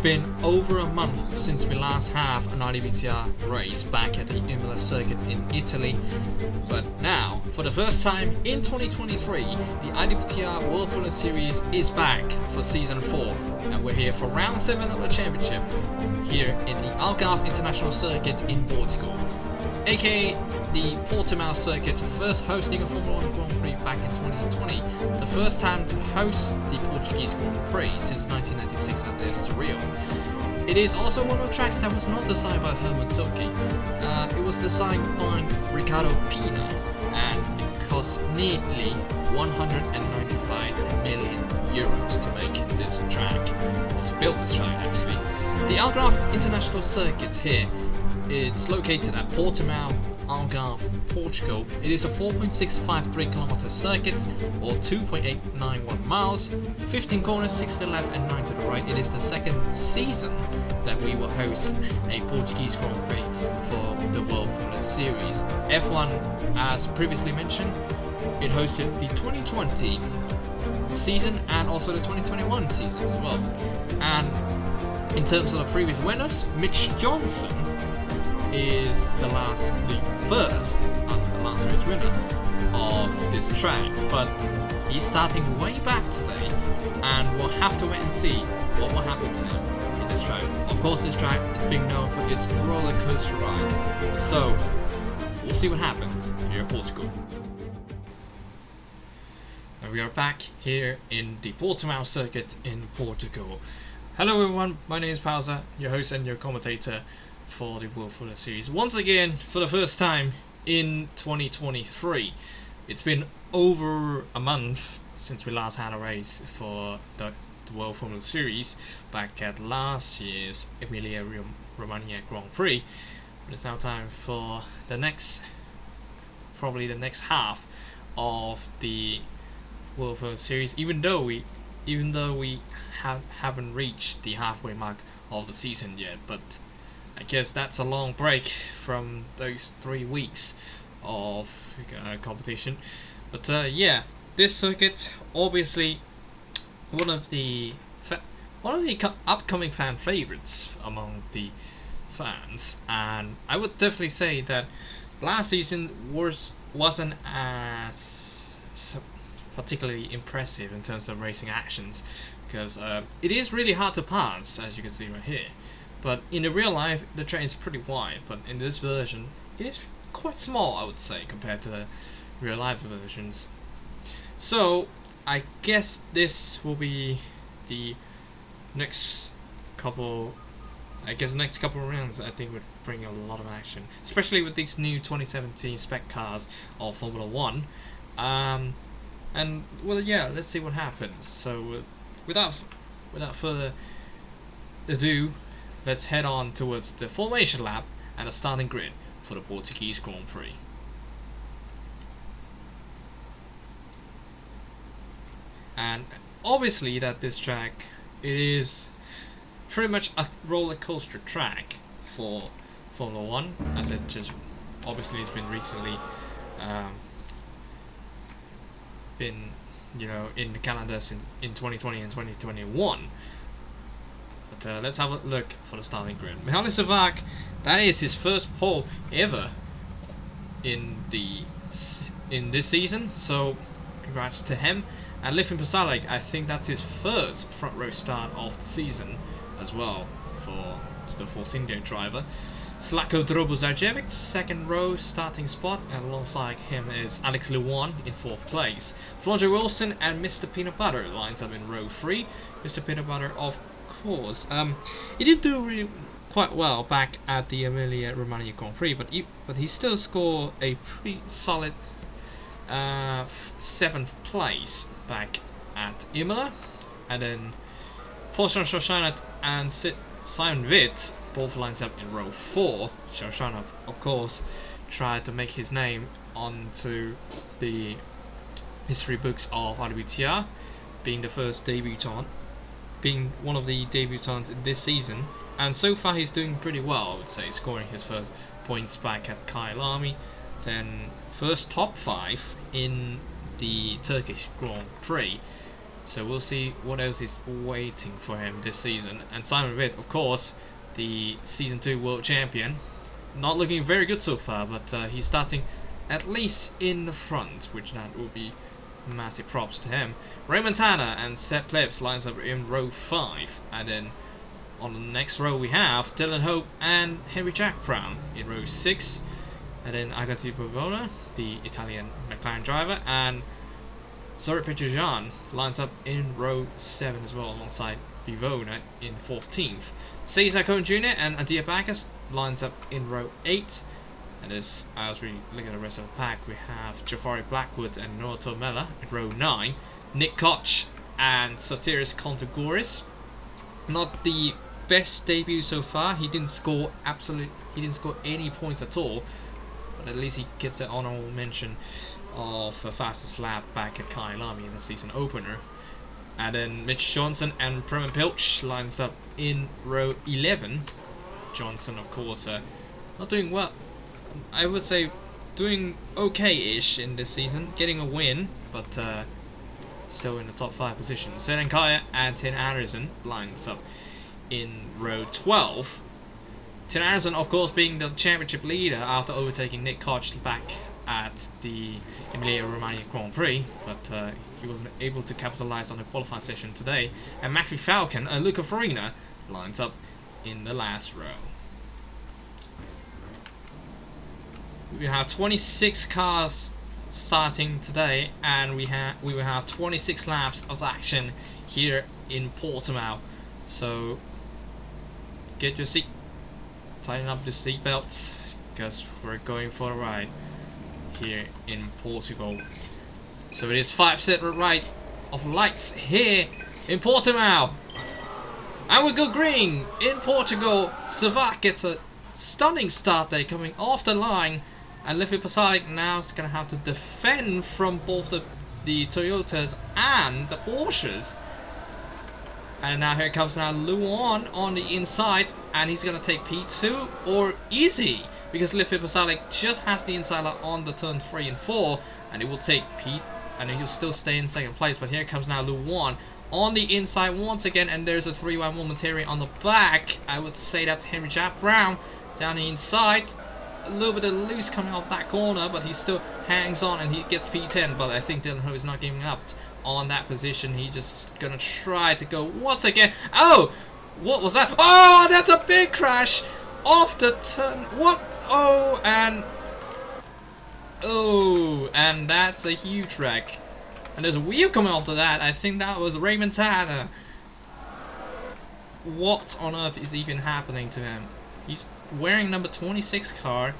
been over a month since we last had an IWTR race back at the Imola circuit in Italy, but now, for the first time in 2023, the IWTR World Formula Series is back for Season 4, and we're here for Round 7 of the Championship, here in the Algarve International Circuit in Portugal, aka the Portimao circuit, first hosting a Formula 1 Grand Prix back in 2020, the first time to host the Portuguese Grand Prix since 1996 at the Estoril. It is also one of the tracks that was not designed by Herman Tilke. It was designed by Ricardo Pina, and it cost nearly 195 million euros to make this track, or to build this track actually. The Algarve International Circuit here, it's located at Portimao, Algarve, Portugal. It is a 4.653 km circuit, or 2.891 miles, 15 corners, 6 to the left and 9 to the right. It is the second season that we will host a Portuguese Grand Prix for the World Formula Series. F1, as previously mentioned, it hosted the 2020 season and also the 2021 season as well. And in terms of the previous winners, Mitch Johnson is the first and the last race winner of this track, but he's starting way back today, and we'll have to wait and see what will happen to him in this track. Of course, this track is being known for its roller coaster rides, so we'll see what happens here in Portugal. And we are back here in the Portimao circuit in Portugal. Hello everyone, my name is Pausa, your host and your commentator for the World Formula Series. Once again, for the first time in 2023. It's been over a month since we last had a race for the World Formula Series back at last year's Emilia-Romagna Grand Prix. But it's now time for the next, probably the next half of the World Formula Series, even though we haven't reached the halfway mark of the season yet. But I guess that's a long break from those 3 weeks of competition. But yeah, this circuit obviously one of the upcoming fan favorites among the fans, and I would definitely say that last season wasn't as particularly impressive in terms of racing actions, because it is really hard to pass, as you can see right here. But in the real life, the track is pretty wide, but in this version, it is quite small, I would say, compared to the real life versions. So, I guess this will be the next couple of rounds. I think would bring a lot of action, especially with these new 2017 spec cars of Formula 1. And well, yeah, let's see what happens. So, without further ado, let's head on towards the formation lap and the starting grid for the Portuguese Grand Prix. And obviously that this track, it is pretty much a roller coaster track for Formula 1, as it just obviously has been recently been, in the calendars in 2020 and 2021. But let's have a look for the starting grid. Mihaly Savak, that is his first pole ever in this season, so congrats to him. And Livin Pasalic, I think that's his first front row start of the season as well for the Force India driver. Slatko Drobozarjevic, second row starting spot, and alongside him is Alex Lewan in fourth place. Flondre Wilson and Mr. Peanut Butter lines up in row 3. Mr. Peanut Butter, of course, he did do really quite well back at the Emilia-Romagna Grand Prix, but he still scored a pretty solid 7th place back at Imola. And then Paul Shoshanat and Simon Witt both lines up in row 4. Shoshanat, of course, tried to make his name onto the history books of IWTR, being one of the debutants this season, and so far he's doing pretty well, I would say, scoring his first points back at Kyalami, then first top 5 in the Turkish Grand Prix, So we'll see what else is waiting for him this season. And Simon Witt, of course, the Season 2 World Champion. Not looking very good so far, but he's starting at least in the front, which that will be massive props to him. Raymond Tanner and Seb Plebs lines up in row 5, and then on the next row we have Dylan Hope and Henry Jack Brown in row 6, and then Agati Pavona, the Italian McLaren driver, and Zorit Petrojan lines up in row 7 as well, alongside Bivona in 14th. Cesar Cohn Jr. and Adia Bacchus lines up in row 8. And as we look at the rest of the pack, we have Jafari Blackwood and Noah Tomella in row 9. Nick Koch and Sotiris Contagoris. Not the best debut so far. He didn't score any points at all. But at least he gets an honorable mention of the fastest lap back at Kyalami in the season opener. And then Mitch Johnson and Preman Pilch lines up in row 11. Johnson, of course, not doing well. I would say doing okay-ish in this season, getting a win, but still in the top 5 position. Selen Kaya and Tin Anderson lines up in row 12. Tin Anderson, of course, being the championship leader after overtaking Nick Koch back at the Emilia-Romagna Grand Prix, but he wasn't able to capitalize on the qualifying session today. And Matthew Falcon and Luca Farina lines up in the last row. We have 26 cars starting today, and we will have 26 laps of action here in Portimao. So get your seat, tighten up the seat belts, because we're going for a ride here in Portugal. So it is 5 separate right of lights here in Portimao, and we go green in Portugal. Savat gets a stunning start there, coming off the line, and Liffey Pasalic now is going to have to defend from both the Toyotas and the Porsches. And now here comes Luan on the inside, and he's going to take P2, or easy, because Liffey Pasalic just has the inside on the turn 3 and 4, and it will take P, and he'll still stay in second place. But here comes now Luan on the inside once again, and there's a 3-1 momentary on the back. I would say that's Henry Jack Brown down the inside. A little bit of loose coming off that corner, but he still hangs on and he gets P10. But I think Dylan Ho is not giving up on that position. He's just gonna try to go once again. Oh, what was that? Oh, that's a big crash off the turn. What? Oh, and that's a huge wreck. And there's a wheel coming after that. I think that was Raymond Tanner. What on earth is even happening to him? He's wearing number 26 car,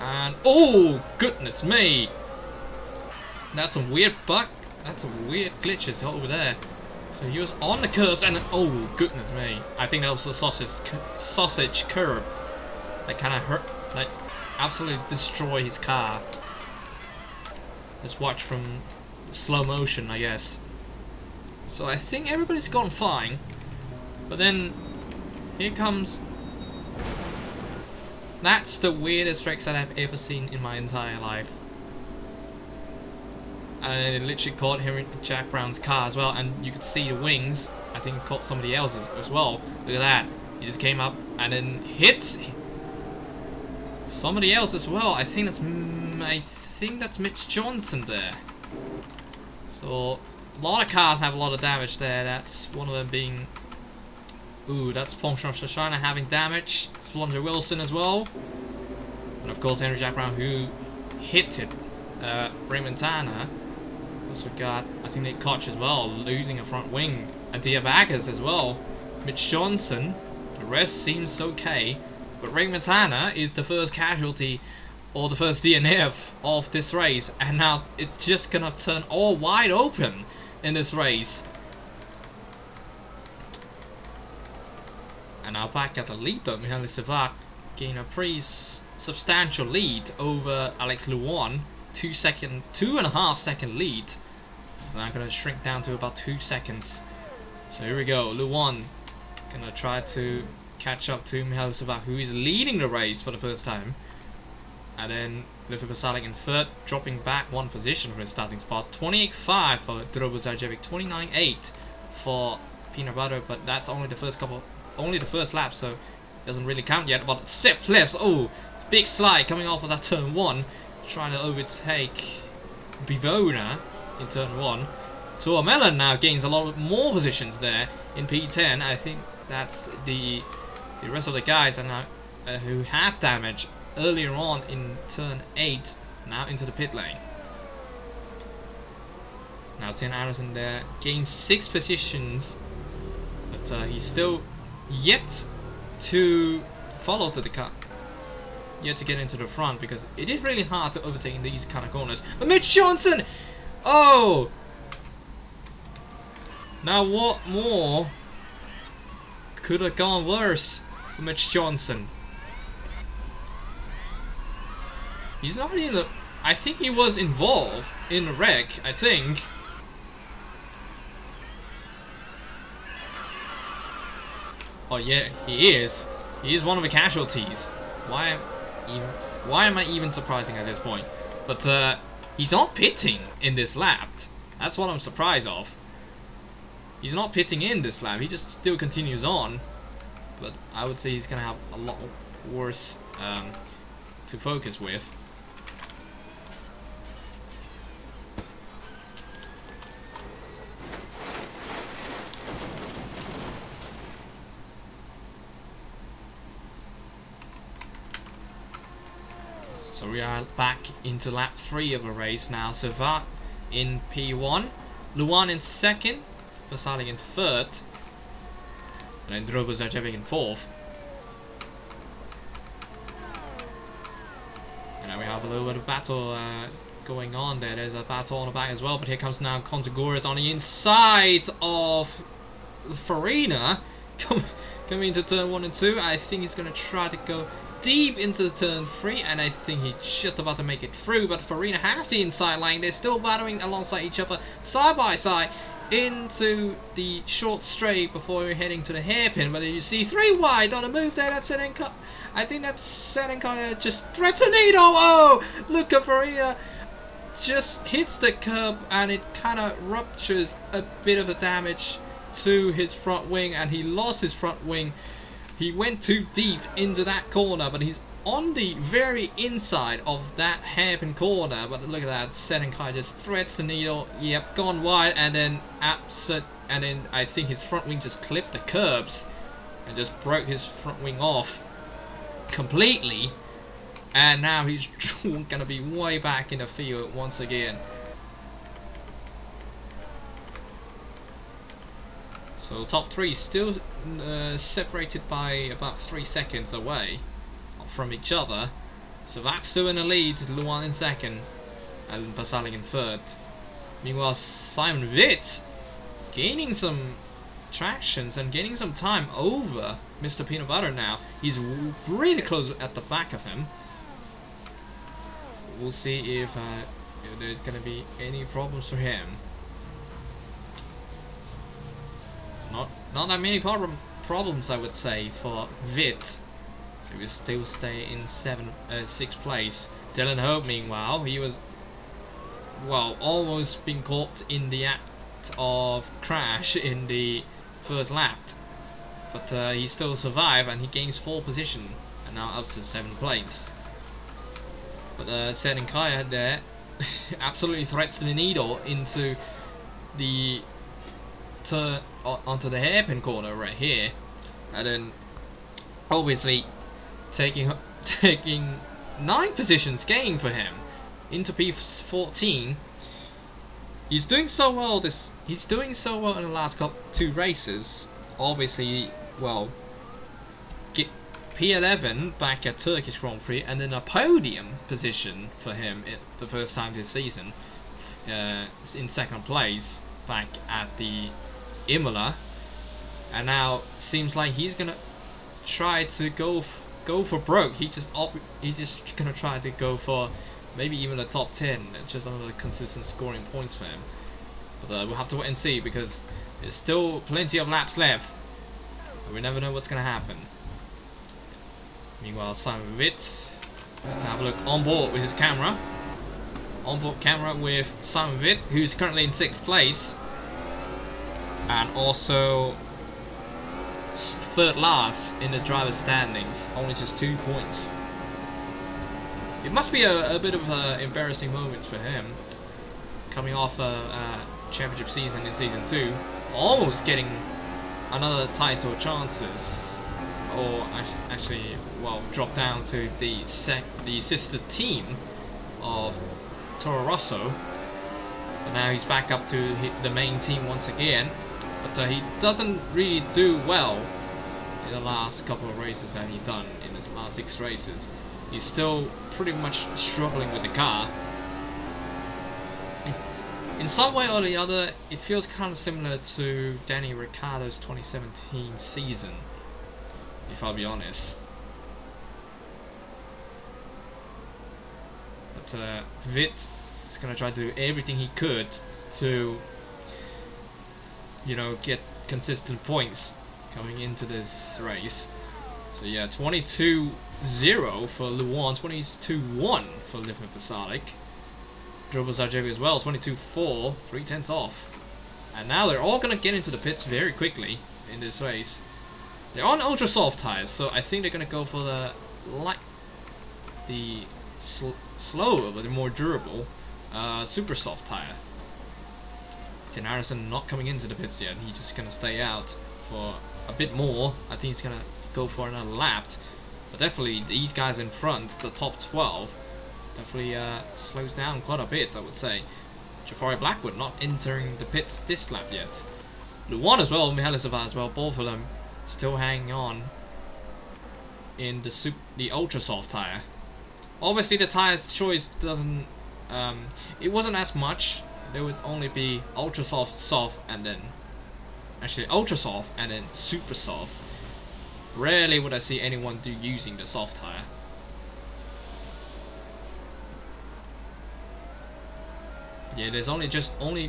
and oh goodness me, that's some weird bug. That's some weird glitches over there. So he was on the curbs, and oh goodness me, I think that was the sausage curb that kind of hurt, like absolutely destroy his car. Let's watch from slow motion, I guess. So I think everybody's gone fine, but then here comes. That's the weirdest wrecks that I've ever seen in my entire life. And it literally caught Henry Jack Brown's car as well, and you could see the wings. I think it caught somebody else's as well. Look at that. He just came up and then hits somebody else as well. I think that's Mitch Johnson there. So a lot of cars have a lot of damage there. That's one of them being. Ooh, that's Pongshon Shoshana having damage. Flunger Wilson as well. And of course Henry Jack Brown, who hit it. Raymond Tanner. Also got, I think, Nick Koch as well, losing a front wing. Adia Bacchus as well. Mitch Johnson. The rest seems okay. But Raymond Tanner is the first casualty, or the first DNF of this race. And now it's just gonna turn all wide open in this race. And now back at the lead though, Mihaly Savat gained a pretty substantial lead over Alex Luan. 2.5 second lead. He's now going to shrink down to about 2 seconds. So here we go, Luan going to try to catch up to Mihaly Savat, who is leading the race for the first time. And then Oliver Pasalic in third, dropping back one position for his starting spot. 28.5 for Drobo Zarjevic, 29.8 for Peanut Butter, but that's only the first lap, so it doesn't really count yet. But Sepp left. Oh, big slide coming off of that turn 1, trying to overtake Bivona in turn 1. Tuomela now gains a lot more positions there in P10. I think that's the rest of the guys are now who had damage earlier on in turn 8 now into the pit lane. Now Tim Anderson there gains 6 positions, but he's still yet to follow to the car, yet to get into the front, because it is really hard to overtake in these kind of corners. But Mitch Johnson! Oh! Now what more could have gone worse for Mitch Johnson? He's not in the... I think he was involved in the wreck, I think. Oh yeah, he is. He is one of the casualties. Why am I even surprising at this point? But he's not pitting in this lap. That's what I'm surprised of. He's not pitting in this lap. He just still continues on. But I would say he's gonna have a lot worse to focus with. So we are back into lap 3 of the race now. Servat in P1, Luan in 2nd, Pasalic in 3rd, and then Drobo Zarjevic in 4th. And now we have a little bit of battle going on there. There's a battle on the back as well, but here comes now Contagouris on the inside of Farina. Coming into turn 1 and 2. I think he's going to try to go deep into turn 3, and I think he's just about to make it through, but Farina has the inside line. They're still battling alongside each other, side by side, into the short straight before we're heading to the hairpin. But you see 3 wide on a move there. That's Sedenka. I think that's Sedenka just threatened it. Oh, look at Farina. Just hits the curb, and it kind of ruptures a bit of the damage to his front wing, and he lost his front wing. He went too deep into that corner, but he's on the very inside of that hairpin corner. But look at that, Sedenkai just threads the needle. Yep, gone wide, and then I think his front wing just clipped the curbs and just broke his front wing off completely. And now he's gonna be way back in the field once again. So top 3 still separated by about 3 seconds away from each other. So that's still in the lead, Luan in 2nd and Pasalic in 3rd. Meanwhile, Simon Witt gaining some tractions and gaining some time over Mr. Peanut Butter now. He's really close at the back of him. We'll see if there's going to be any problems for him. Not that many problems, I would say, for Witt. So we still stay in 6th place. Dylan Hope, meanwhile, he was, well, almost being caught in the act of crash in the first lap. But he still survived, and he gains 4 position, and now up to 7th place. But Sedan Kaya there absolutely threads the needle into the onto the hairpin corner right here, and then obviously taking 9 positions gain for him into P14. He's doing so well he's doing so well in the last 2 races. Obviously, well, get P11 back at Turkish Grand Prix, and then a podium position for him the first time this season, in 2nd place back at the Imola, and now seems like he's gonna try to go for broke. He's just gonna try to go for maybe even a top 10. It's just another consistent scoring points for him. But we'll have to wait and see, because there's still plenty of laps left, and we never know what's gonna happen. Meanwhile, Simon Witt Let's have a look on board with his camera. On board camera with Simon Witt, who's currently in 6th place. And also 3rd last in the driver's standings, only just 2 points. It must be a bit of an embarrassing moment for him, coming off a championship season in Season 2, almost getting another title chances, or actually, well, drop down to the sister team of Toro Rosso. But now he's back up to the main team once again. But he doesn't really do well in the last couple of races that he's done in his last 6 races. He's still pretty much struggling with the car. In some way or the other, it feels kind of similar to Danny Ricciardo's 2017 season, if I'll be honest. But Witt is going to try to do everything he could to, you know, get consistent points coming into this race. So yeah, 22-0 for Luan, 22-1 for Liv Pasalic. Drobo Zarjevi as well, 22-4, 3/10 off. And now they're all going to get into the pits very quickly in this race. They're on ultra soft tires, so I think they're going to go for the slower but the more durable super soft tire. Tim Harrison not coming into the pits yet. He's just going to stay out for a bit more. I think he's going to go for another lap. But definitely these guys in front, the top 12, definitely slows down quite a bit, I would say. Jafari Blackwood not entering the pits this lap yet. Luan as well, Mihaly Sava as well, both of them still hanging on in the ultra soft tire. Obviously the tire's choice doesn't, it wasn't as much. There would only be ultra soft, soft, and then actually ultra soft and then super soft. Rarely would I see anyone using the soft tire. Yeah, there's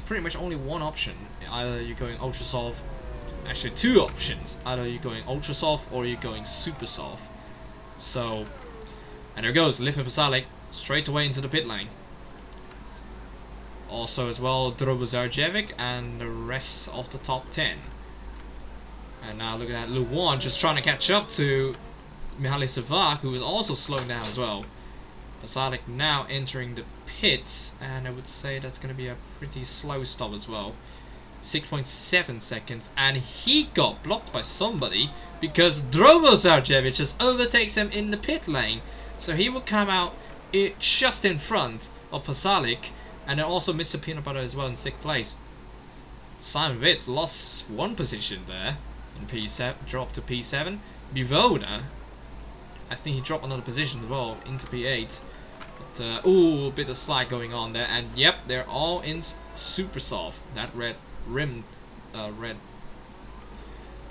pretty much only one option. Either you're going ultra soft, actually 2 options. Either you're going ultra soft or you're going super soft. So, and there goes Liv Pasalic straight away into the pit lane. Also as well Drobo Zarjevic and the rest of the top 10. And now look at that, Luan just trying to catch up to Mihaly Sava, who is also slowing down as well. Pasalic now entering the pits, and I would say that's going to be a pretty slow stop as well. 6.7 seconds, and he got blocked by somebody because Drobo Zarjevic just overtakes him in the pit lane. So he will come out just in front of Pasalic, and then also Mr. Peanut Butter as well in 6th place. Simon Witt lost 1 position there in P7, dropped to P7. Bivoda, I think he dropped another position as well into P8. But ooh, a bit of slide going on there, and yep, they're all in super soft. That red rimmed, red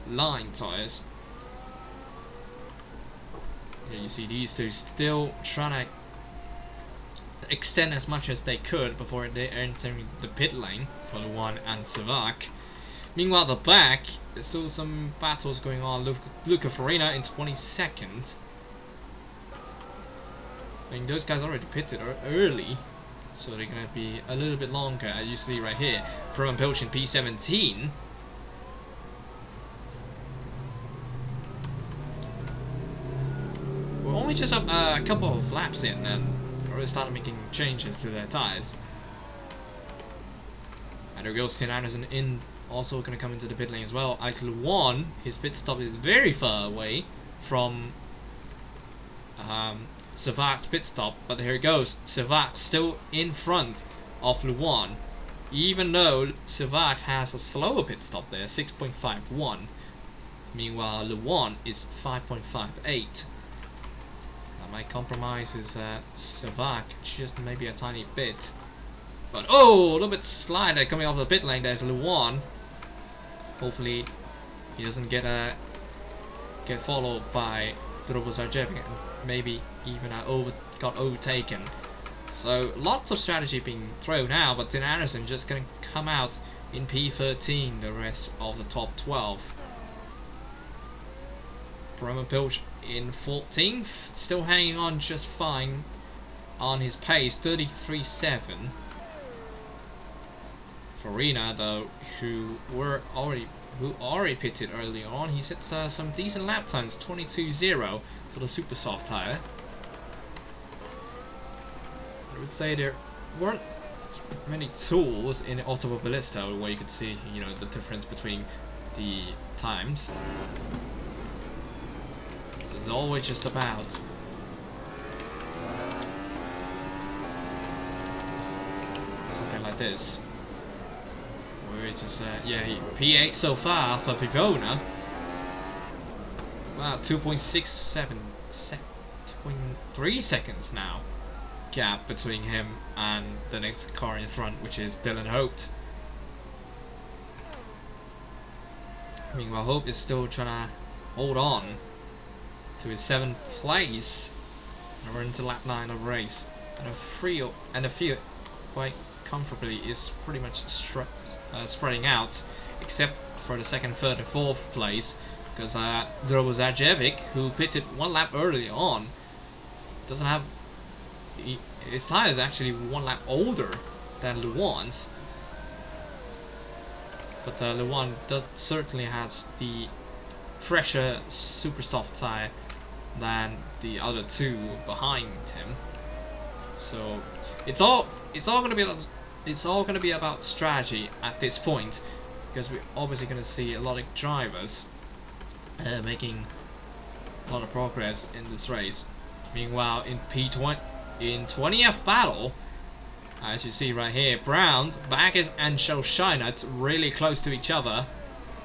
line tires. Here you see these two still trying to extend as much as they could before they entering the pit lane for Luan and Savak. Meanwhile, the back, there's still some battles going on. Luca Farina in 22nd. I mean, those guys already pitted early, so they're going to be a little bit longer, as you see right here. Roman Pilch in P17. We're only just up a couple of laps in, and already started making changes to their tyres. And there goes Tim Anderson in, also going to come into the pit lane as well. Alex Luan, his pit stop is very far away from Savak's pit stop, but here it goes. Savak still in front of Luan, even though Savak has a slower pit stop there, 6.51. Meanwhile, Luan is 5.58. My compromise is Savak just maybe a tiny bit, but oh, a little bit slide coming off the pit lane. There's Luan. Hopefully, he doesn't get followed by Drobo Zarjevic and maybe even got overtaken. So lots of strategy being thrown now, but Tim Anderson just gonna come out in P13. The rest of the top 12. Bremen Pilch in 14th, still hanging on just fine on his pace, 33.7. Farina though, who already pitted early on, he set some decent lap times, 22.0 for the super soft tire. I would say there weren't many tools in Automobilista where you could see, you know, the difference between the times. So it's always just about something like this. Where it's just yeah, P8 so far for Vigona. Wow, 2.67 2.3 seconds now gap between him and the next car in front, which is Dylan Hope. Meanwhile, Hope is still trying to hold on to his 7th place, and we're into lap 9 of the race, and the field quite comfortably is pretty much spreading out, except for the 2nd, 3rd, and 4th place, because Drobozajevic, who pitted 1 lap early on, doesn't have his tire is actually 1 lap older than Luan's, but Luan certainly has the fresher super soft tire than the other 2 behind him. So it's all gonna be about strategy at this point, because we're obviously gonna see a lot of drivers making a lot of progress in this race. Meanwhile, in P20, in 20th battle, as you see right here, Browns, Baggers, and Shoshina, it's really close to each other,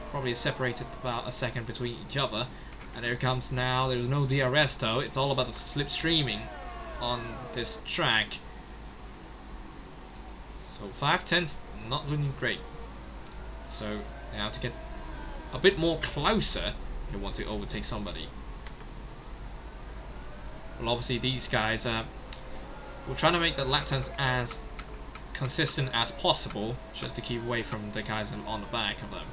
probably separated about a second between each other. And here comes now, there's no DRS though, it's all about the slipstreaming on this track. So 5/10's not looking great. So they have to get a bit more closer if they want to overtake somebody. Well, obviously these guys will try to make the lap times as consistent as possible, just to keep away from the guys on the back of them.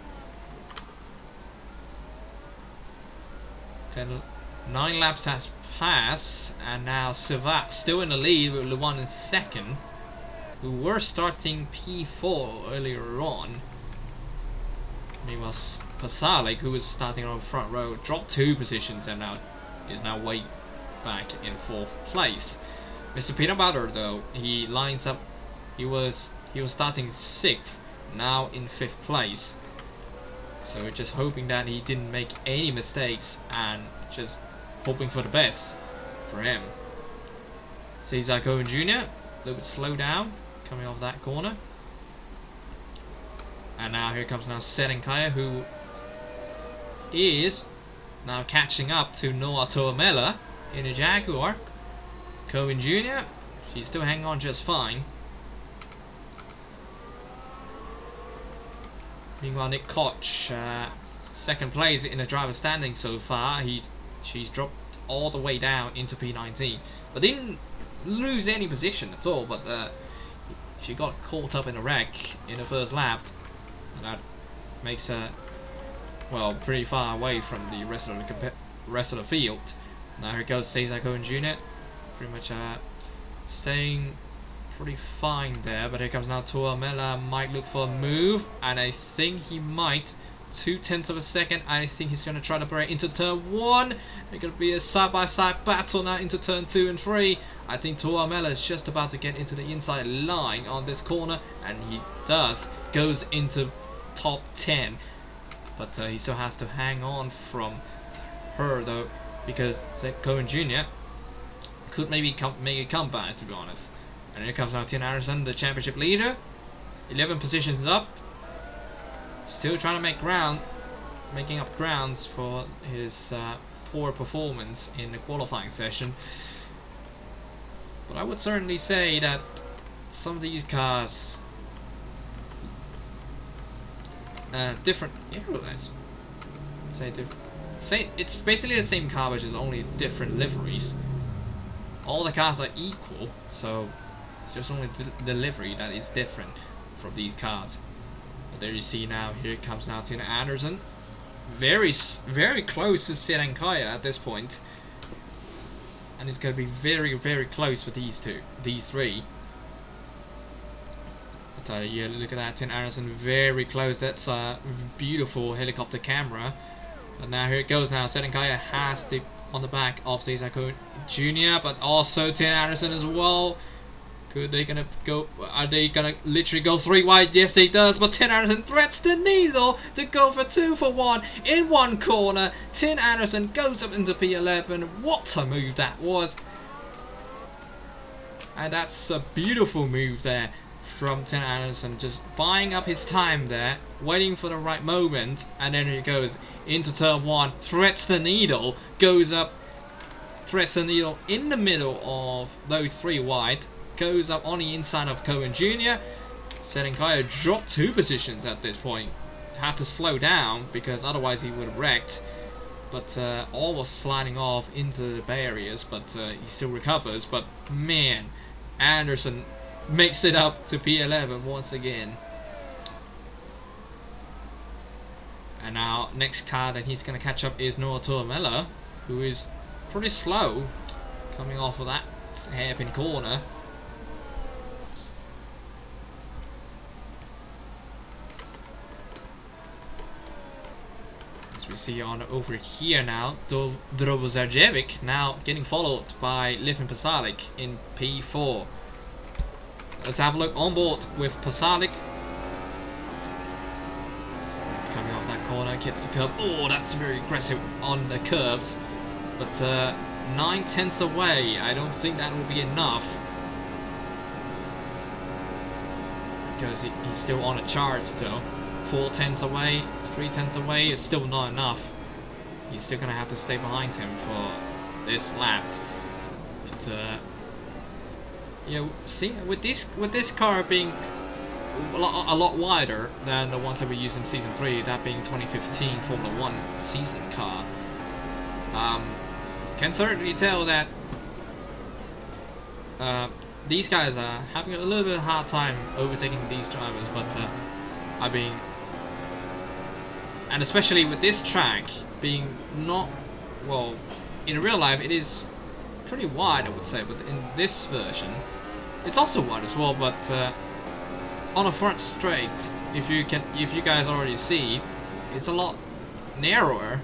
9 laps has passed, and now Savat still in the lead with Luan in 2nd, who were starting P4 earlier on. Meanwhile, Pasalik, who was starting on the front row, dropped 2 positions and is now way back in 4th place. Mr. Peanut Butter though, he lines up. He was starting 6th, now in 5th place. So we're just hoping that he didn't make any mistakes, and just hoping for the best for him. Cesar Cohen Jr., a little bit slow down coming off that corner. And now here comes now Serenkaya, who is now catching up to Noah Toamela in a Jaguar. Cohen Jr., she's still hanging on just fine. Meanwhile, Nick Koch, 2nd place in the driver's standing so far. She's dropped all the way down into P19, but didn't lose any position at all. But she got caught up in a wreck in the 1st lap, and that makes her, well, pretty far away from the rest of the field. Now here goes Cesar Cohen Jr., pretty much staying pretty fine there, but here comes now Tuamela, might look for a move, and I think he might. 0.2 of a second, I think he's going to try to break into turn 1. It's going to be a side-by-side battle now into turn 2 and 3. I think Tuamela is just about to get into the inside line on this corner, and he does, goes into top 10, but he still has to hang on from her though, because Cohen Jr. could maybe make a comeback, to be honest. And here comes now Tim Anderson, the championship leader. 11 positions up. Still trying to making up grounds for his poor performance in the qualifying session. But I would certainly say that some of these cars, different airlines, say it's basically the same car, which is only different liveries. All the cars are equal, so it's just only the livery that is different from these cars. But there you see now, here comes now Tina Anderson. very close to Serankaya at this point, and it's going to be very close for these three. But yeah, look at that, Tim Anderson, very close. That's a beautiful helicopter camera. But now here it goes. Now Serankaya has to on the back of Seisako Jr., but also Tim Anderson as well. Are they gonna literally go 3 wide? Yes, he does. But Tin Anderson threats the needle to go for 2 for 1 in one corner. Tin Anderson goes up into P11. What a move that was! And that's a beautiful move there from Tin Anderson, just buying up his time there, waiting for the right moment, and then he goes into turn 1, threats the needle, goes up, threats the needle in the middle of those 3 wide. Goes up on the inside of Cohen Jr. Serankaya dropped 2 positions at this point. Had to slow down because otherwise he would have wrecked. But almost sliding off into the barriers, but he still recovers. But man, Anderson makes it up to P11 once again. And now next car that he's going to catch up is Noah Tuomela, who is pretty slow coming off of that hairpin corner. We see on over here now, Drobozarjevic now getting followed by Livin Pasalic in P4. Let's have a look on board with Pasalic. Coming off that corner, gets the curb. Oh, that's very aggressive on the curbs. But 9/10 away, I don't think that will be enough. Because he's still on a charge though. 4/10 away, 3/10 away is still not enough. He's still gonna have to stay behind him for this lap. But you know, see, with this car being a lot wider than the ones that we used in season 3, that being 2015 Formula 1 season car, can certainly tell that these guys are having a little bit of a hard time overtaking these drivers. But I mean, and especially with this track being not, well, in real life it is pretty wide, I would say, but in this version it's also wide as well. But on a front straight, if you guys already see, it's a lot narrower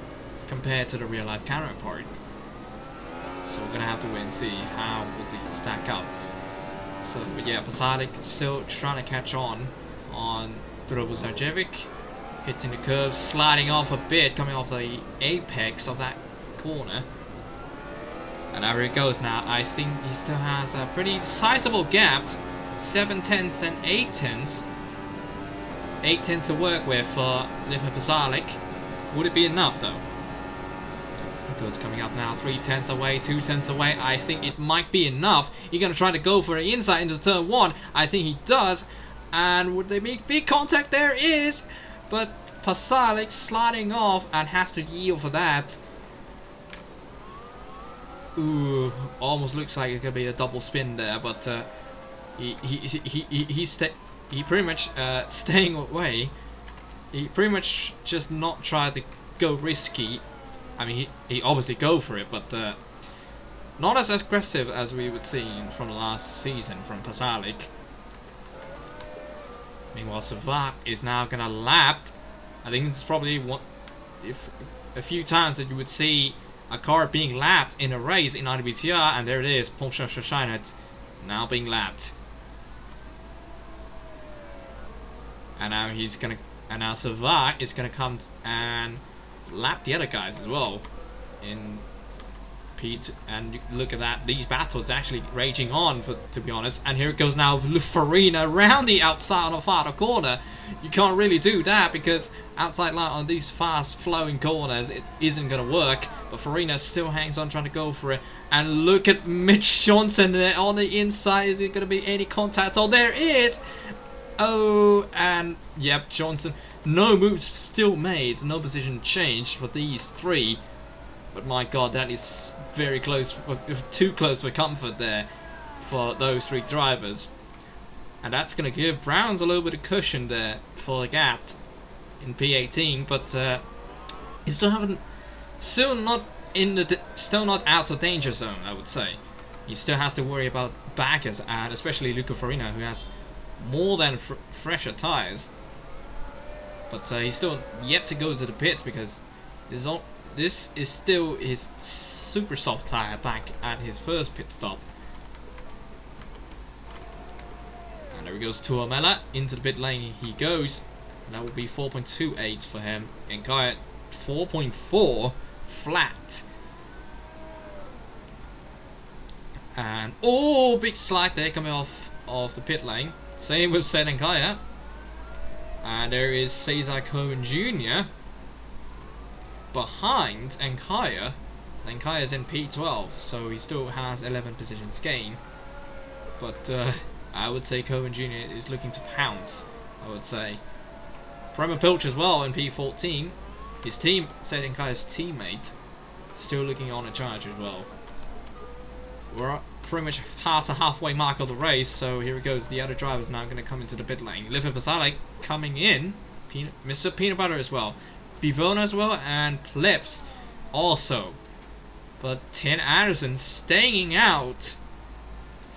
compared to the real life counterpart. So we're gonna have to wait and see how will these stack up. So, but yeah, Pasalic still trying to catch on Drobozarjevic. Hitting the curves, sliding off a bit, coming off the apex of that corner. And there it goes now. I think he still has a pretty sizable gap. 7/10 then 8/10. 8/10 to work with for Livin Pasalic. Would it be enough though? It goes coming up now. 3/10 away, 2/10 away. I think it might be enough. He's going to try to go for the inside into turn 1. I think he does. And would they make big contact? There is. But Pasalic sliding off and has to yield for that. Ooh, almost looks like it could be a double spin there, but he pretty much staying away. He pretty much just not try to go risky. I mean, he obviously go for it, but not as aggressive as we would see from the last season from Pasalic. Meanwhile, Savat is now gonna lap. I think it's probably a few times that you would see a car being lapped in a race in IWTR, and there it is, Porsche Scheinet now being lapped. And now now Savat is gonna come and lap the other guys as well in Pete. And look at that, these battles actually raging on, to be honest. And here it goes now, Farina around the outside of the corner. You can't really do that because outside line on these fast flowing corners, it isn't going to work. But Farina still hangs on trying to go for it. And look at Mitch Johnson there on the inside. Is it going to be any contact? Oh, there is! Oh, and yep, Johnson. No moves still made. No position changed for these three. But my god, that is very close, too close for comfort there for those three drivers. And that's going to give Browns a little bit of cushion there for the gap in P18. But He still haven't, still not in the, still not out of danger zone, I would say. He still has to worry about backers, and especially Luca Farina, who has more than fresher tyres. But he's still yet to go to the pits because this is still his super soft tyre back at his first pit stop. And there he goes, Tuomela into the pit lane he goes. And that will be 4.28 for him. And Kaya 4.4 flat. And oh, big slide there coming off of the pit lane. Same with Seth and Kaya. And there is Cesar Cohen Jr. behind Ankaya. Ankaya's in P12, so he still has 11 positions gain. But I would say Cohen Jr. is looking to pounce, I would say. Prema Pilch as well in P14. His team, Seth Ankaya's teammate, still looking on a charge as well. We're pretty much past the halfway mark of the race, so here it goes. The other driver's now going to come into the pit lane. Liv Pasalic coming in. Mr. Peanut Butter as well. Bivona as well, and Plebs also. But Tin Anderson staying out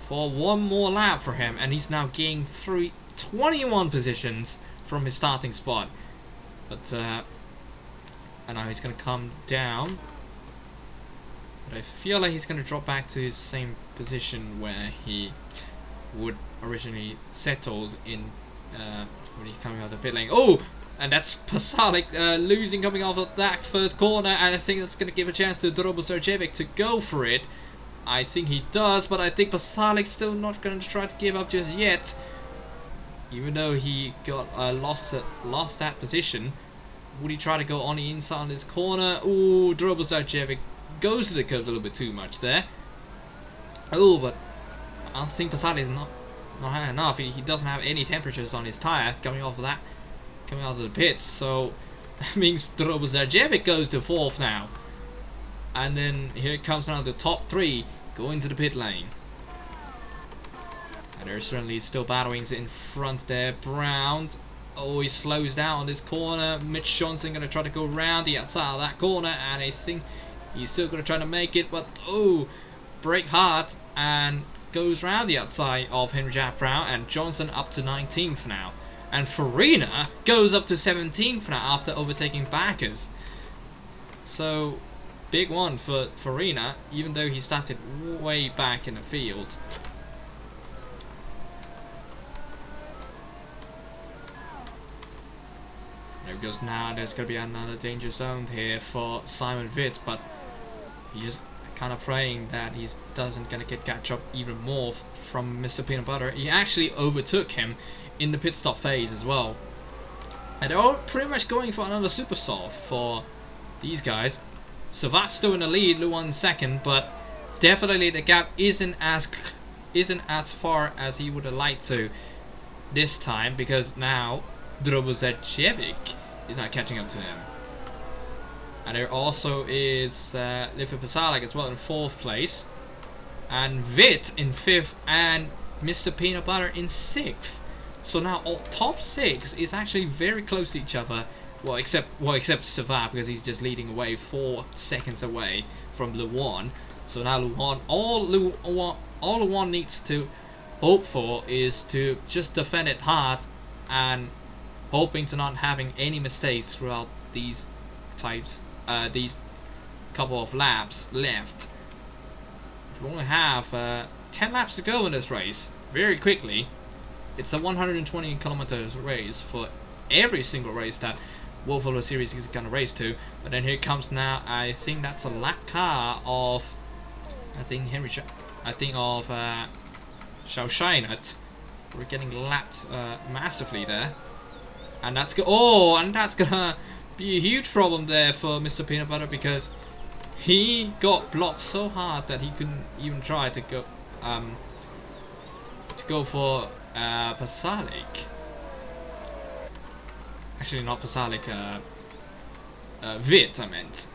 for one more lap for him, and he's now gaining 21 positions from his starting spot. But and now he's going to come down. But I feel like he's going to drop back to his same position where he would originally settles in when he's coming out of the pit lane. Oh! And that's Pasalic losing coming off of that first corner, and I think that's going to give a chance to Drobo Sarjevic to go for it. I think he does, but I think Pasalic's still not going to try to give up just yet. Even though he got lost that position. Would he try to go on the inside on this corner? Ooh, Drobo Sarjevic goes to the curve a little bit too much there. Oh, but I don't think Pasalic is not high enough. He doesn't have any temperatures on his tyre coming off of that. Coming out of the pits, so that means Drobo Sarjevic goes to 4th now. And then here it comes now, the top 3 going to the pit lane. And there's certainly still battlings in front there. Brown, oh, he slows down on this corner. Mitch Johnson going to try to go around the outside of that corner, and I think he's still going to try to make it, but oh, brake hard and goes around the outside of Henry Jack Brown, and Johnson up to 19th now. And Farina goes up to 17th now after overtaking backers. So, big one for Farina, even though he started way back in the field. There it goes now. There's going to be another danger zone here for Simon Witt, but he's just kind of praying that he doesn't going to get catch up even more from Mr. Peanut Butter. He actually overtook him in the pit stop phase as well. And they're all pretty much going for another super soft for these guys. Savat's still in the lead, Luan second, but definitely the gap isn't as far as he would have liked to this time, because now Drobo Sarjevic is not catching up to him. And there also is Liv Pasalic as well in 4th place, and Witt in 5th, and Mr. Peanut Butter in 6th. So now all top 6 is actually very close to each other. Well, except Savat, because he's just leading away 4 seconds away from Luan. So now Luan, all Luan needs to hope for is to just defend it hard and hoping to not having any mistakes throughout these these couple of laps left. We only have 10 laps to go in this race. Very quickly. It's a 120 kilometers race for every single race that World Photo Series is going to race to. But then here comes now, I think that's a lap car of, of Schauscheinert. We're getting lapped massively there. And that's gonna be a huge problem there for Mr. Peanut Butter, because he got blocked so hard that he couldn't even try to go for Pasalic. Actually, not Pasalic, Witt, I meant.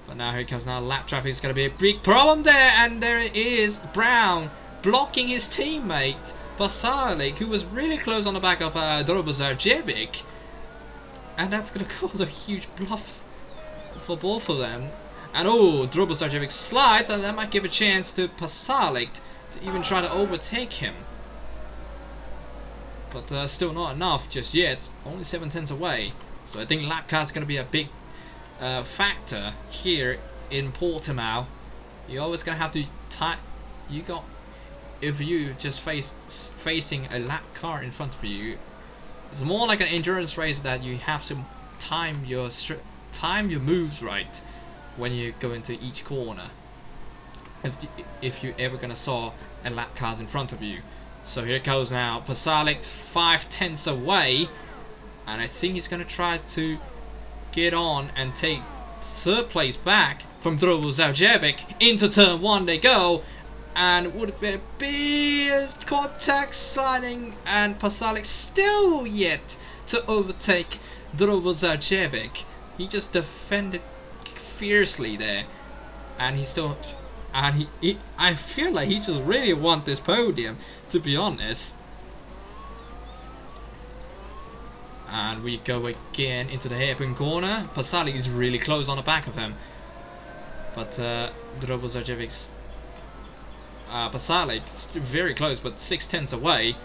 But now here it comes now. Lap traffic is going to be a big problem there, and there it is. Brown blocking his teammate Pasalic, who was really close on the back of Drobo Sarjevic, and that's going to cause a huge bluff for both of them. And oh, Drobozarjevic slides, and that might give a chance to Pasalic to even try to overtake him. But still not enough just yet. Only 7/10 away. So I think lap car is going to be a big factor here in Portimao. You're always going to have to if you just facing a lap car in front of you, it's more like an endurance race that you have to time your moves right when you go into each corner. If you ever gonna saw a lap cars in front of you. So here goes now Pasalic 5/10 away, and I think he's gonna try to get on and take third place back from Drobozarjevic. Into turn 1 they go, and would there be a contact sliding, and Pasalic still yet to overtake Drobozarjevic. He just defended fiercely there, and he still, and he I feel like he just really wants this podium, to be honest. And we go again into the hairpin corner. Pasalic is really close on the back of him, but Drobozarjevic's Pasalic is very close, but 6/10 away.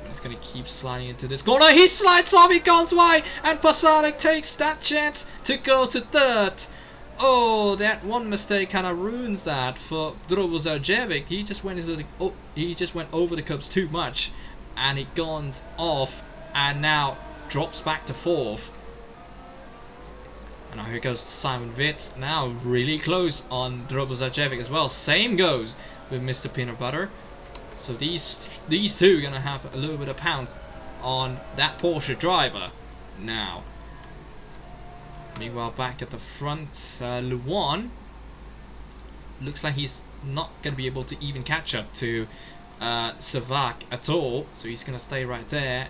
He's gonna keep sliding into this corner. He slides off, he goes wide, and Pasalic takes that chance to go to third. Oh, that one mistake kind of ruins that for Drobozarjevic. He just went into the he just went over the curbs too much, and it gone off, and now drops back to fourth. And now here goes Simon Witt, now really close on Drobozarjevic as well. Same goes with Mr. Peanut Butter. So these two are gonna have a little bit of pounds on that Porsche driver now. Meanwhile, back at the front, Luan looks like he's not gonna be able to even catch up to Savak at all. So he's gonna stay right there.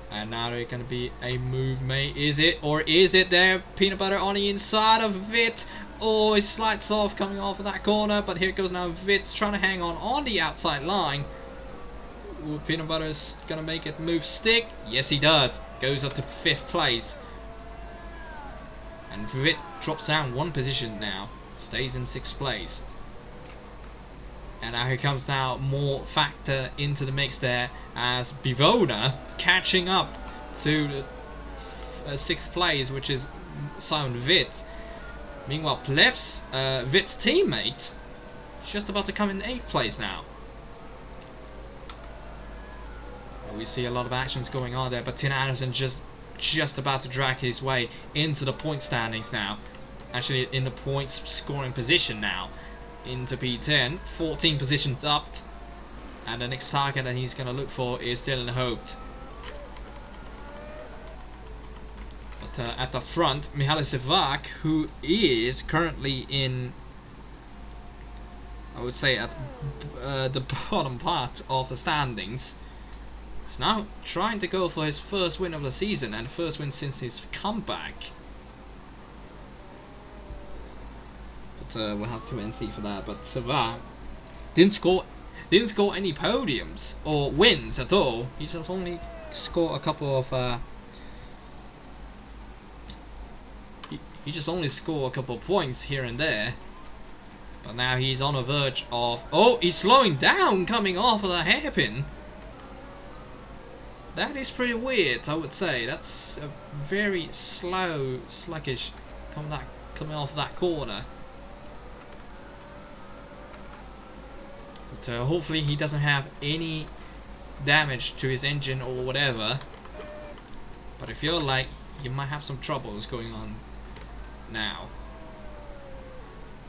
And now there's gonna be a move made. Is it, or is it there? Peanut Butter on the inside of it. Oh, it slides off coming off of that corner, but here goes now Witt trying to hang on the outside line. Ooh, Peanut Butter's gonna make it move stick. Yes, he does. Goes up to 5th place. And Witt drops down 1 position now. Stays in 6th place. And now here comes now more factor into the mix there, as Bivona catching up to the 6th place, which is Simon Witt. Meanwhile, Plebs, Witt's teammate, just about to come in 8th place now. We see a lot of actions going on there, but Tina Anderson just about to drag his way into the point standings now. Actually, in the points scoring position now. Into P10, 14 positions up, and the next target that he's going to look for is Dylan Hoped. But at the front, Mihaly Savak, who is currently in, I would say, at the bottom part of the standings, is now trying to go for his first win of the season, and first win since his comeback. But we'll have to wait and see for that. But Savak didn't score any podiums or wins at all. He just only scored a couple of he just only scored a couple of points here and there. But now he's on the verge of, oh, he's slowing down coming off of the hairpin. That is pretty weird, I would say. That's a very slow, sluggish coming off that corner. But hopefully he doesn't have any damage to his engine or whatever. But I feel like he might have some troubles going on now.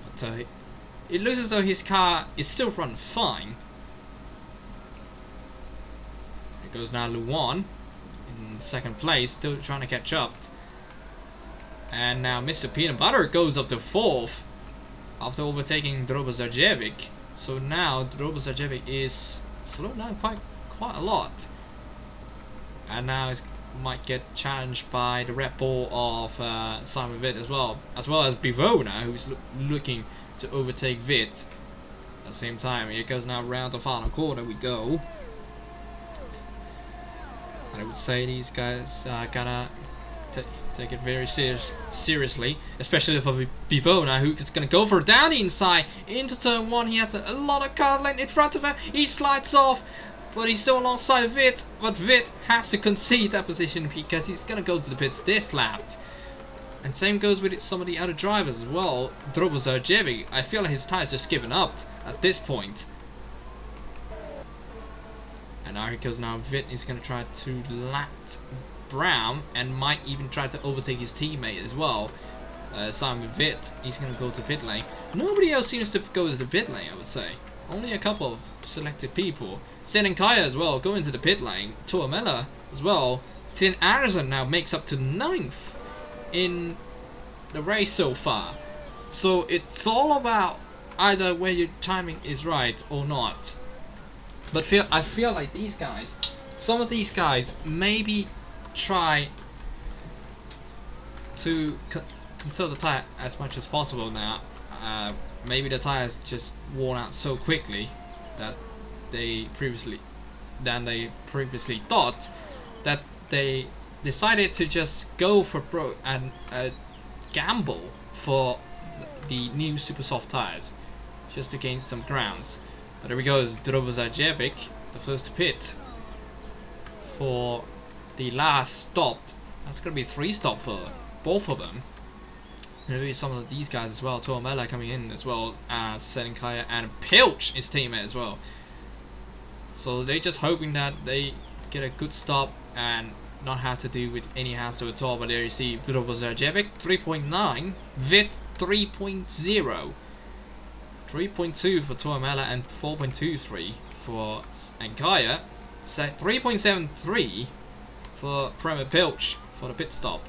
But it looks as though his car is still running fine. Here goes now Luan in 2nd place, still trying to catch up. And now Mr. Peanut Butter goes up to 4th after overtaking Drobozarjevic. So now Drobozarjevic is slowed down quite a lot. And now he might get challenged by the Red Bull of Simon Witt as well as Bivona, who's looking to overtake Witt. At the same time, here goes now round the final corner we go. And I would say these guys are gonna take it very seriously, especially for Bivona, who's gonna go for down the inside into turn 1. He has a lot of car lane in front of him. He slides off, but he's still alongside Vit. But Vit has to concede that position because he's gonna go to the pits this lap. And same goes with some of the other drivers as well. Drobozarjevic, I feel like his tires just given up at this point. And now he goes now. Vit is gonna try to lap Brown and might even try to overtake his teammate as well. Simon Vit, he's going to go to pit lane. Nobody else seems to go to the pit lane, I would say. Only a couple of selected people. Sen and Kaya as well go into the pit lane. Tuamela as well. Tin Anderson now makes up to 9th in the race so far. So it's all about either where your timing is right or not. But I feel like these guys, some of these guys maybe try to conserve the tire as much as possible now. Maybe the tires just worn out so quickly that they previously thought that they decided to just go for and gamble for the new super soft tires just to gain some grounds. But there we go, is Drobozarjevic, the first pit for the last stop. That's going to be 3 stops for both of them. Maybe some of these guys as well. Tuamela coming in as well as Selinkaya and Pilch, his teammate as well. So they're just hoping that they get a good stop and not have to deal with any hassle at all. But there you see Drobozarjevic 3.9, Vit 3.0, 3.2 for Tuamela and 4.23 for Ankaya. 3.73 for Premier Pilch for the pit stop.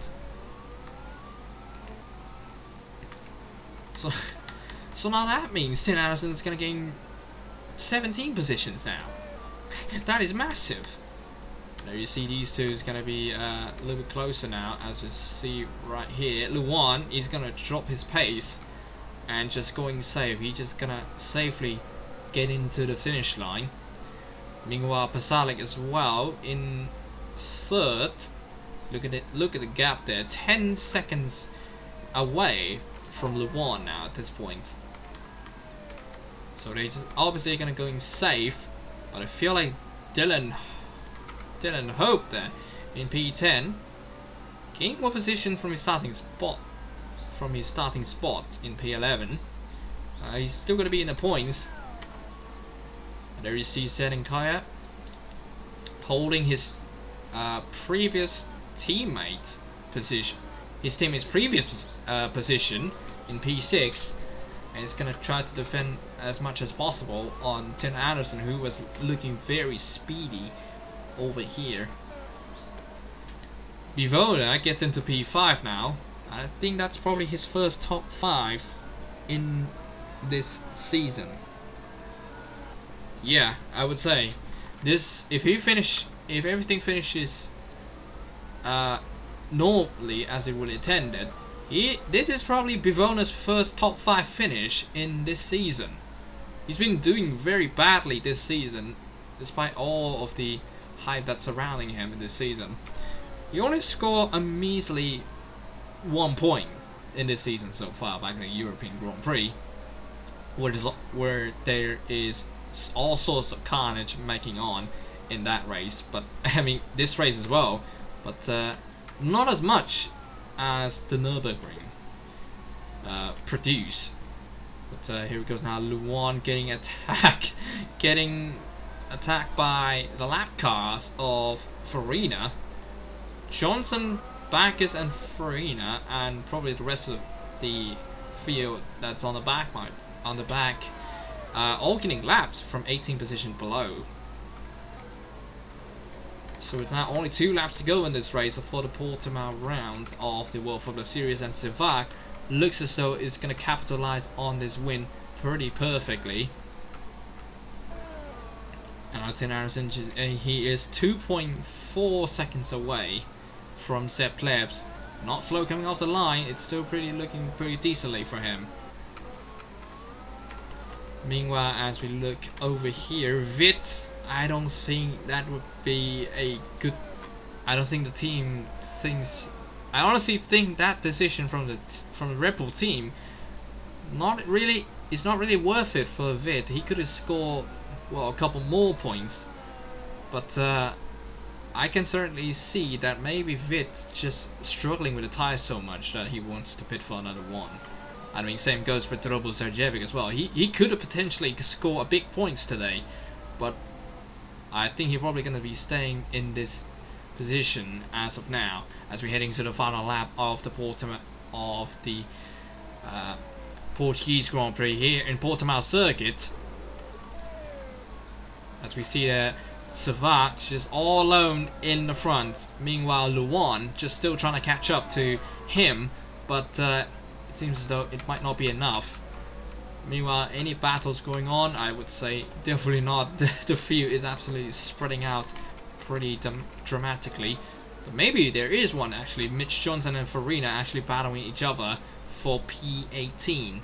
So now that means Tin Anderson is going to gain 17 positions now. That is massive. There you see these two is going to be a little bit closer now, as you see right here. Luan is going to drop his pace and just going safe. He's just going to safely get into the finish line. Meanwhile, Pasalic as well in 3rd. Look at it. Look at the gap there. 10 seconds away from Luan now at this point. So they just obviously gonna go in safe, but I feel like Dylan Hope there in P10 gained one position from his starting spot. In P11, he's still gonna be in the points. There you see Selinkaya holding his previous teammate position. His teammate's previous position in P6, and he's gonna try to defend as much as possible on Tin Anderson, who was looking very speedy over here. Bivona gets into P5 now. I think that's probably his first top 5 in this season. Yeah, I would say this. If everything finishes normally as it would intended, this is probably Bivona's first top 5 finish in this season. He's been doing very badly this season, despite all of the hype that's surrounding him in this season. He only scored a measly 1 point in this season so far, back in the European Grand Prix, where there is all sorts of carnage making on in that race. But I mean, this race as well, but not as much as the Nürburgring produce. But here it goes now. Luan getting attacked by the lap cars of Farina, Johnson, Backus, and Farina, and probably the rest of the field that's on the back. All getting laps from 18 position below. So it's now only 2 laps to go in this race for the Portimao round of the World Formula Series, and Sevak looks as though it's going to capitalize on this win pretty perfectly. And Tin Anderson, he is 2.4 seconds away from Sepp Plebs. Not slow coming off the line, it's still looking pretty decently for him. Meanwhile, as we look over here, Vit, I don't think that would be a good. I don't think the team thinks I honestly think that decision from the Red Bull team is not really worth it for Vid. He could have scored, well, a couple more points, but I can certainly see that maybe Vid's just struggling with the tyres so much that he wants to pit for another one. I mean, same goes for Sarjevic as well. He could have potentially scored a big points today, but I think he's probably going to be staying in this position as of now, as we're heading to the final lap of the Portuguese Grand Prix here in Portimao Circuit. As we see Savat just all alone in the front. Meanwhile, Luan just still trying to catch up to him, but it seems as though it might not be enough. Meanwhile, any battles going on? I would say definitely not. The field is absolutely spreading out pretty dramatically. But maybe there is one actually. Mitch Johnson and Farina actually battling each other for P18.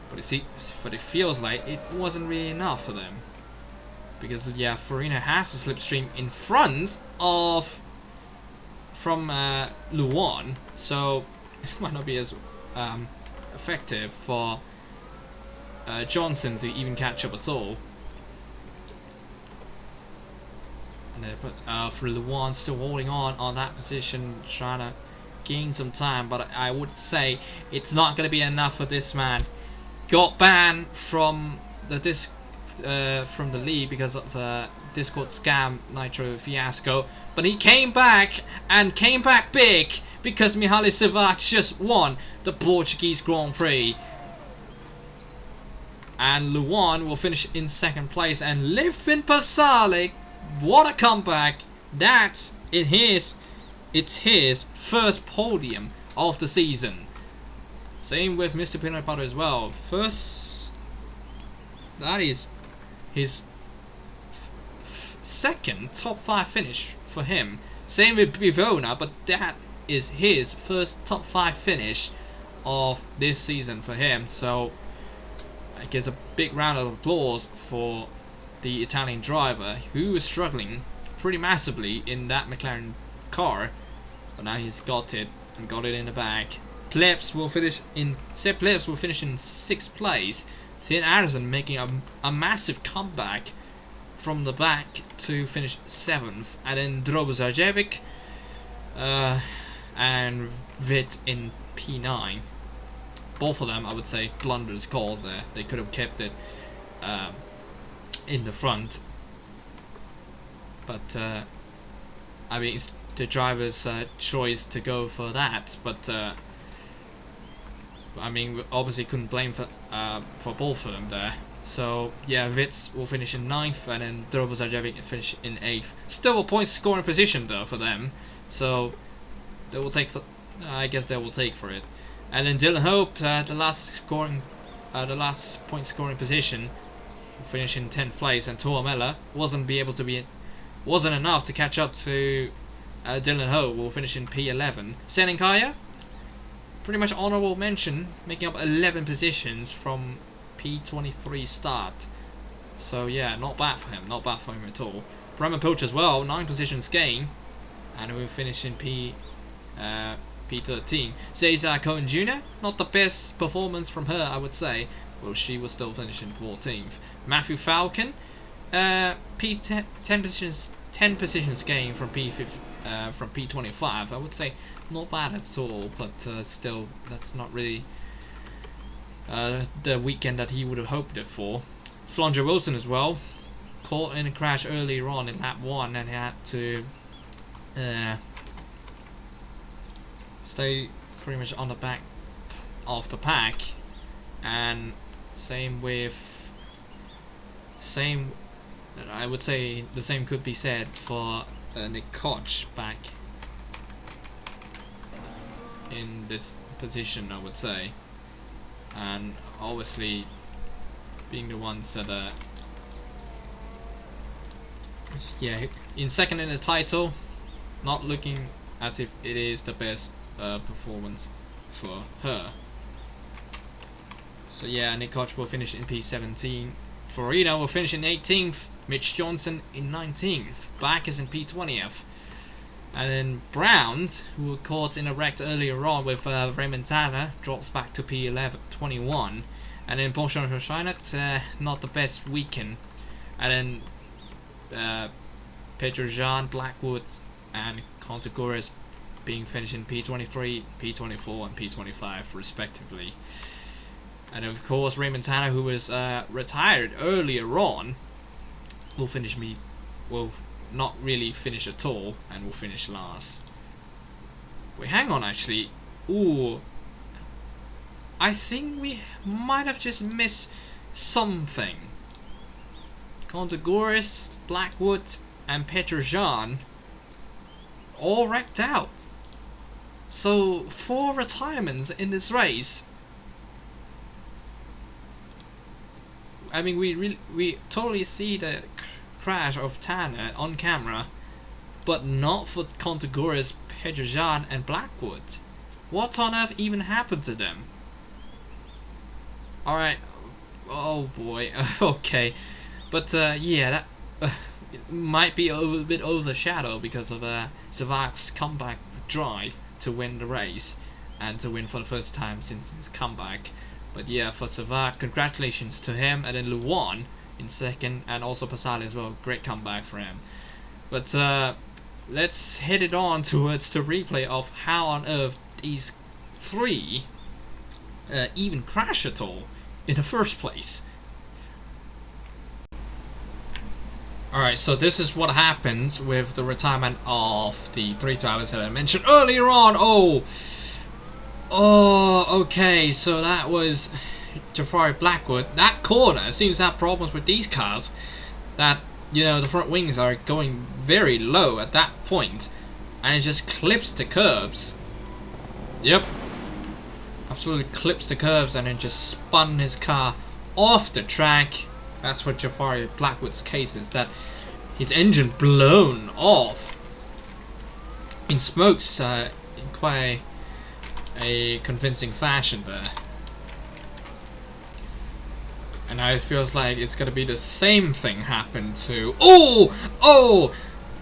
But it feels like it wasn't really enough for them. Because yeah, Farina has a slipstream in front of from Luan, so it might not be as effective for Johnson to even catch up at all. But for Luan still holding on that position, trying to gain some time, but I would say it's not going to be enough for this man. Got banned from the league because of the Discord scam Nitro fiasco, but he came back and came back big because Mihaly Savat just won the Portuguese Grand Prix. And Luan will finish in second place, and Livin Pasalic, what a comeback! It's his first podium of the season. Same with Mr. Peanut Butter as well. That is his second top 5 finish for him. Same with Bivona, but that is his first top 5 finish of this season for him. So I guess a big round of applause for the Italian driver, who was struggling pretty massively in that McLaren car, but now he's got it and got it in the bag. Seb Plebs will finish in 6th place. Sid Anderson making a massive comeback from the back to finish 7th, and then Drobo Zarjevic and Vit in P9. Both of them, I would say, blunders calls there. They could have kept it in the front, but I mean, it's the driver's choice to go for that. But I mean, we obviously couldn't blame for both of them there. So yeah, Vitz will finish in 9th, and then Drobo Zarjevic will finish in 8th. Still a point scoring position though for them, so they will take for. I guess they will take for it. And then Dylan Hope, the last point scoring position, finish in 10th place, and Tuamela wasn't enough to catch up to Dylan Hope. Will finish in P11. Seninkaya, pretty much honourable mention, making up 11 positions from P23 start. So yeah, not bad for him at all. Bremer Poach as well, 9 positions gain, and we'll finish in P13. Cesar Cohen Jr., not the best performance from her, I would say. Well, she was still finishing 14th. Matthew Falcon, P10 positions gain from P25. I would say not bad at all, but still, that's not really the weekend that he would have hoped it for. Flanger Wilson as well, caught in a crash earlier on in lap 1, and he had to stay pretty much on the back of the pack. And I would say the same could be said for Nick Koch back in this position, I would say. And obviously being the ones that in second in the title, not looking as if it is the best performance for her. So yeah, Nick Koch will finish in P17. Farina will finish in 18th. Mitch Johnson in 19th. Backus in P20th. And then Brown, who were caught in a wreck earlier on with Remontana, drops back to P1121. And then Portuguese, not the best weekend. And then Petrojan, Blackwood, and Contagores being finished in P23, P24, and P25 respectively. And of course, Remontana, who was retired earlier on, will not really finish at all, and will finish last. Wait, hang on, actually. Ooh, I think we might have just missed something. Contagores, Blackwood, and Petrojan all wrecked out. So 4 retirements in this race. I mean, we totally see the crash of Tanner on camera, but not for Contagores, Petrojan, and Blackwood. What on earth even happened to them? Alright, oh boy, okay. But yeah, that it might be a bit overshadowed because of Savak's comeback drive to win the race, and to win for the first time since his comeback. But yeah, for Savak, congratulations to him, and then Luan in second, and also Pasali as well. Great comeback for him. But let's head it on towards the replay of how on earth these 3 even crash at all in the first place. Alright, so this is what happens with the retirement of the 3 drivers that I mentioned earlier on. Oh, okay, so that was Jafari Blackwood. That corner seems to have problems with these cars, that, you know, the front wings are going very low at that point, and it just clips the curbs. Yep, absolutely clips the curbs, and then just spun his car off the track. That's what Jafari Blackwood's case is, that his engine blown off in smokes in quite a convincing fashion there. And now it feels like it's gonna be the same thing happen to... Oh!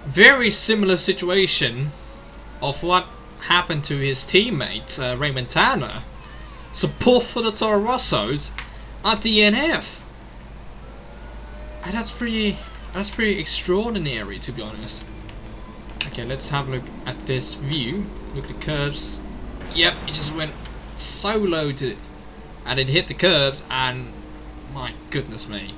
Very similar situation of what happened to his teammate, Remontana. So both for the Toro Rossos are DNF. And that's pretty extraordinary, to be honest. Okay, let's have a look at this view. Look at the curves. Yep, it just went so low and it hit the curbs, and my goodness me.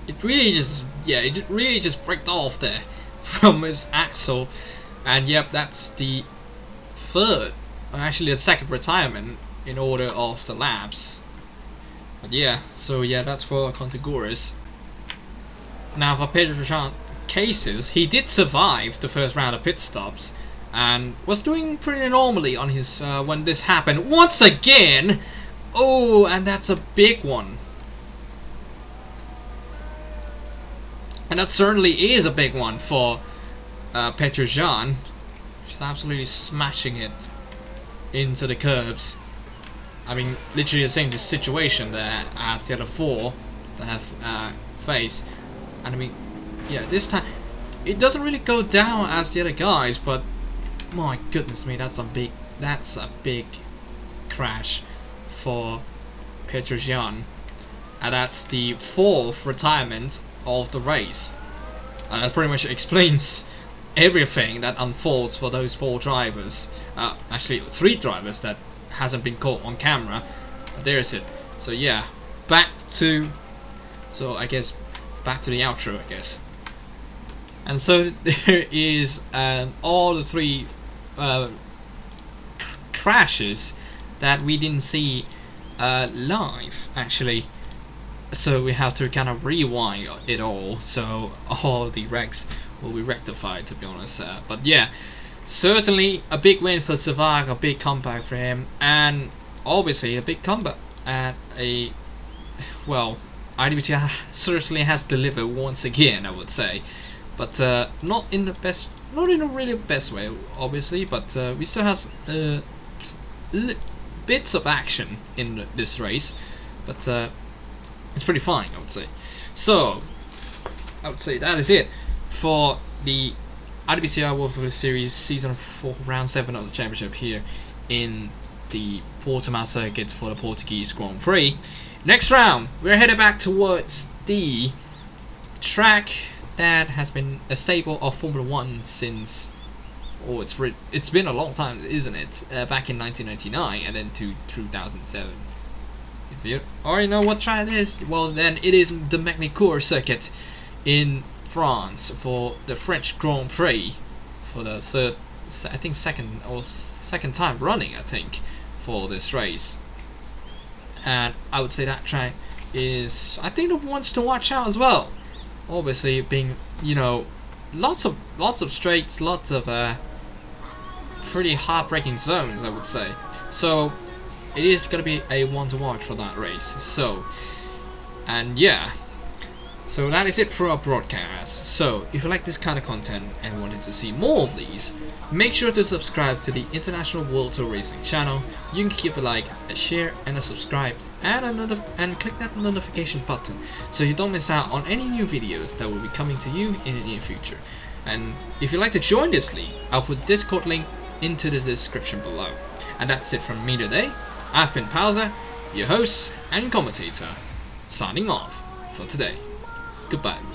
It really just breaked off there from his axle. And yep, that's the third, or actually the second retirement in order of the laps. But yeah, so yeah, that's for Contagores. Now for Petrojan cases, he did survive the first round of pit stops and was doing pretty normally on his when this happened once again. Oh, and that's a big one. And that certainly is a big one for Petrojan. Just absolutely smashing it into the curbs. I mean, literally the same situation there as the other 4 that have faced. And I mean, yeah, this time it doesn't really go down as the other guys, but my goodness me, that's a big crash for Petrojan, and that's the 4th retirement of the race, and that pretty much explains everything that unfolds for those 4 drivers. Actually 3 drivers that hasn't been caught on camera, but there's it. So yeah, back to the outro, I guess. And so there is all the 3 crashes that we didn't see live, actually. So we have to kind of rewind it all, so all the wrecks will be rectified, to be honest. But yeah, certainly a big win for Savak, a big comeback for him, and obviously a big comeback at a, well, IWTR certainly has delivered once again, I would say. But not in a really best way, obviously, but we still have bits of action in this race, but it's pretty fine, I would say. So I would say that is it for the IWTR World Football Series Season 4 Round 7 of the Championship here in the Portimao Circuit for the Portuguese Grand Prix. Next round, we're headed back towards the track that has been a staple of Formula 1 since, oh, it's been a long time, isn't it? Back in 1999 and then to 2007. If you already know what track it is, well then it is the Magny-Cours Circuit in France for the French Grand Prix for the second time running, I think, for this race. And I would say that track is, I think, the ones to watch out as well. Obviously, being, you know, lots of straights, lots of pretty heartbreaking zones, I would say. So it is gonna be a one to watch for that race. So, and yeah. So that is it for our broadcast. So if you like this kind of content and wanted to see more of these, make sure to subscribe to the International World Tour Racing channel. You can keep a like, a share and a subscribe and click that notification button so you don't miss out on any new videos that will be coming to you in the near future. And if you'd like to join this league, I'll put the Discord link into the description below. And that's it from me today. I've been Pauser, your host and commentator, signing off for today. Goodbye.